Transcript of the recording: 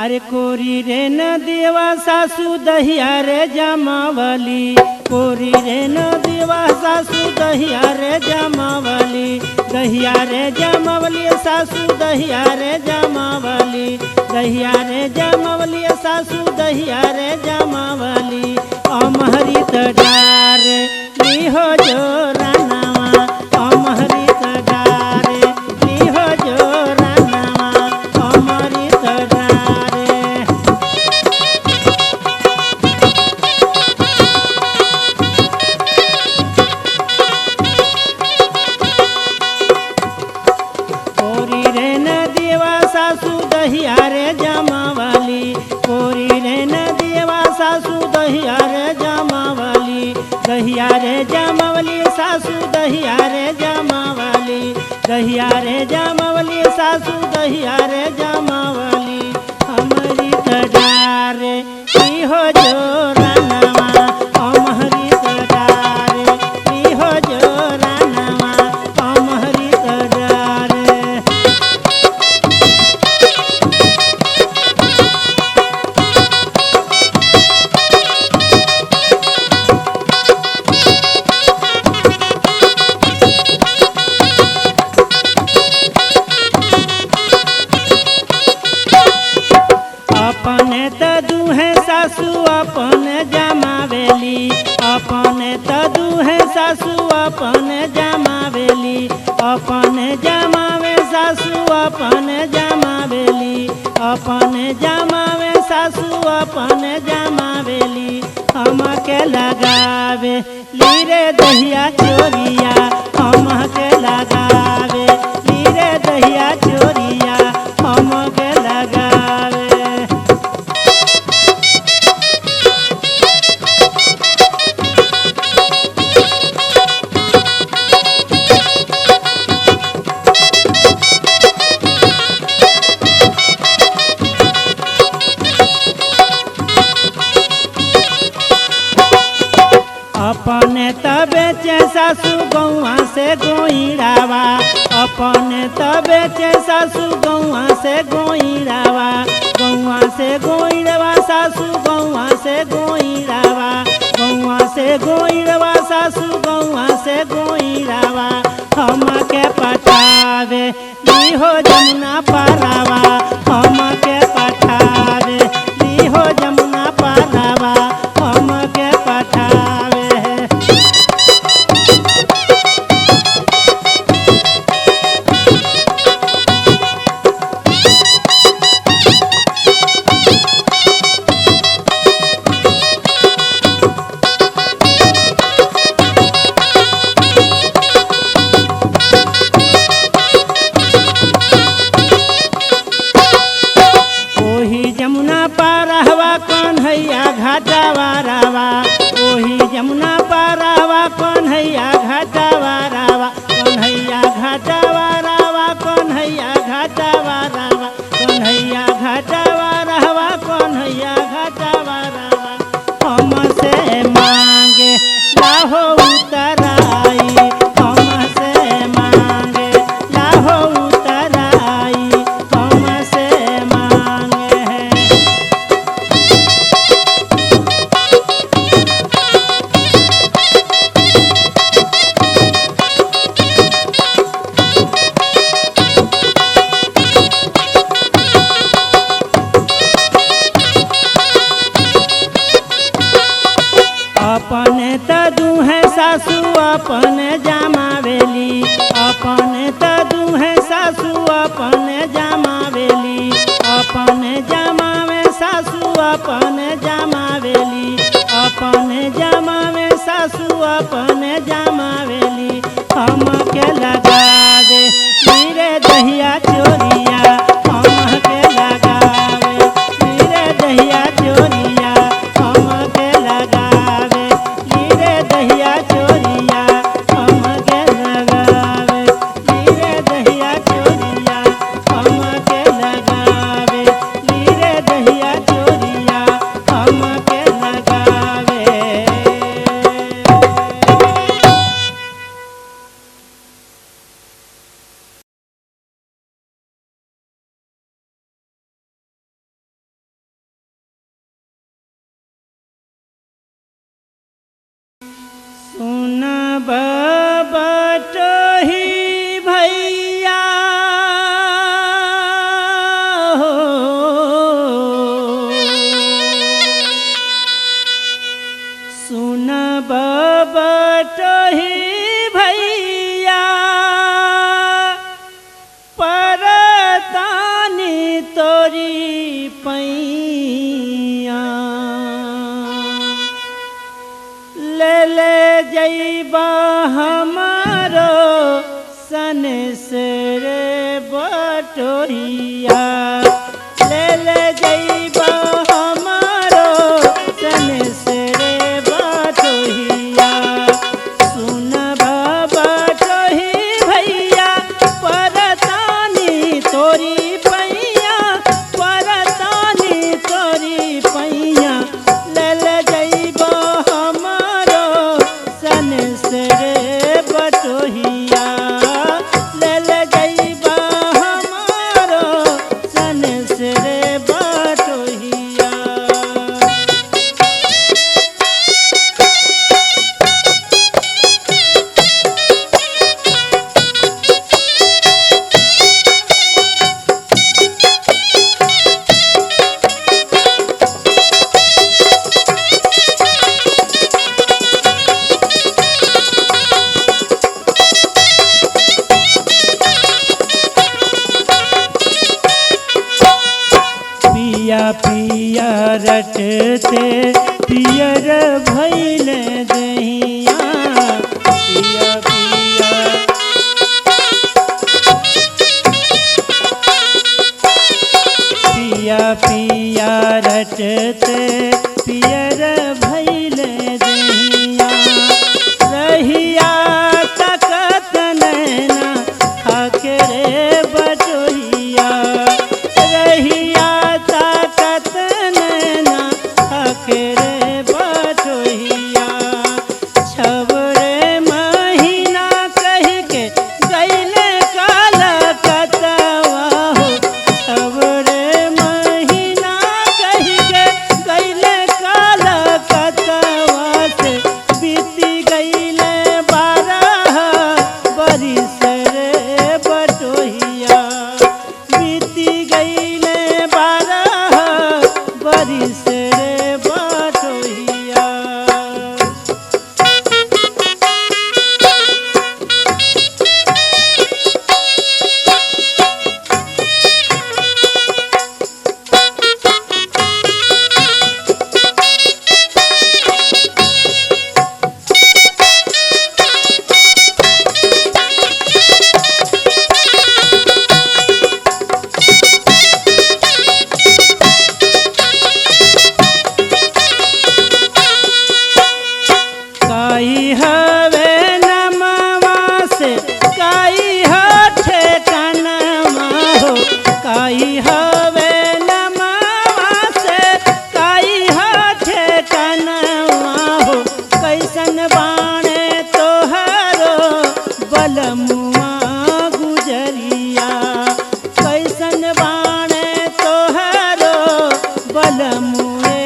अरे कोरी रे नदीवा सासू दहिया रे जमावली, कोरी रे नदीवा सासू दहिया रे जमावली, दहिया रे जमावली सासू दहिया रे जमावली, दहिया रे जमावली सासू दहिया रे जमावली। अमृत डार लिहो जो रानावा, अमृत डार लिहो जो रानावा, अमृत डार। कोरी रे नदीवा सासू दहिया रे जमावली, कोरी रे नदीवा सासू दहिया रे जमावली, दहिया रे जमावली सासू दहिया रे जमावली, दहिया रे जमावली सासू दहिया रे जमावली। अमृत डार लिहो जो रानावा, अमृत डार लिहो जो रानावा, अमृत डार। अपने तदू है सासू अपने जमावेली, अपने तदू है सासू अपने जमावेली, अपने जमावे सासू अपने जमावेली, अपने जमावे सासू अपने जमावेली। हमके लगावे लीरे दहिया चोरिया, हमके लगावे लीरे दहिया चोरिया, हमके लगावे। अपने तबेचे सासू गौआ से गोईरावा, अपने तबेचे सासू गौआ से गोईरावा, गौआ से गोईरवा सासू गौआ से गोईरावा, गौआ से गोईरवा सासू गौआ से गोईरावा। हमके पठावे लिहो जमुना पारावा, हमके पठावे लिहो जमुना पारावा, हमके पठावे। जमुना पारहवा कन्हैया घाटावा रावा, ओही जमुना पारहवा कन्हैया घाटावा रावा, कन्हैया घाटावा रावा, कन्हैया घाटावा रावा, कन्हैया घाटावा रावा, कन्हैया घाटावा रावा। हमसे मांगे लाहो उतराई, हमसे मांगे लाहो उतराई, हमसे मांगे है। अपने तदू है सासू अपने जमावेली, अपने तदू है सासू अपने जमावेली, अपने जमावे सासू अपने जमावेली, अपने जमावे सासू अपने जमावेली। हमके लगावे लीरे दहिया चोरिया, हमके लगावे लीरे दहिया चोरिया, हमके लगावे लीरे दहिया चोरिया, हमके लगावे लीरे दहिया चोरिया, हमके लगावे लीरे दहिया चोरिया, हमके लगावे। बटोही भैया हो, सुन बटोही भैया परतानी तोरी पैया ले जइबा हमारो सन से रे बटोहिया ले जइबा हमारो सन से रे बटोहिया सुन बटोही भैया परतानी तोरी पैया परतानी तोरी पैया ले जइबा हमारो सन से रे बटोहिया ले जइबा हमारो सन से रे बटोहिया। पिया पिया रटते पियर भइल दहिया पिया पिया पिया पिया रटते पियर भइल दहिया रहिया तकत नैना खाके रे बटोहिया रहिया ताकत नैना खाके रे बटोहिया छबरे महीना कह के गइले काला कतवा हो छबरे महीना कह के गइले काला कतवा से बीती गइले 12 बरिस रे बटोहिया बीती गइले 12 बरिस रे बटोहिया। काई हवे नमवा से काई हठे कनमा हो काई हवे नमवा से काई हठे कनमा हो कैसन बाणे तोहरो बलमुआ गुजरिया कैसन बाणे तोहरो बलमुए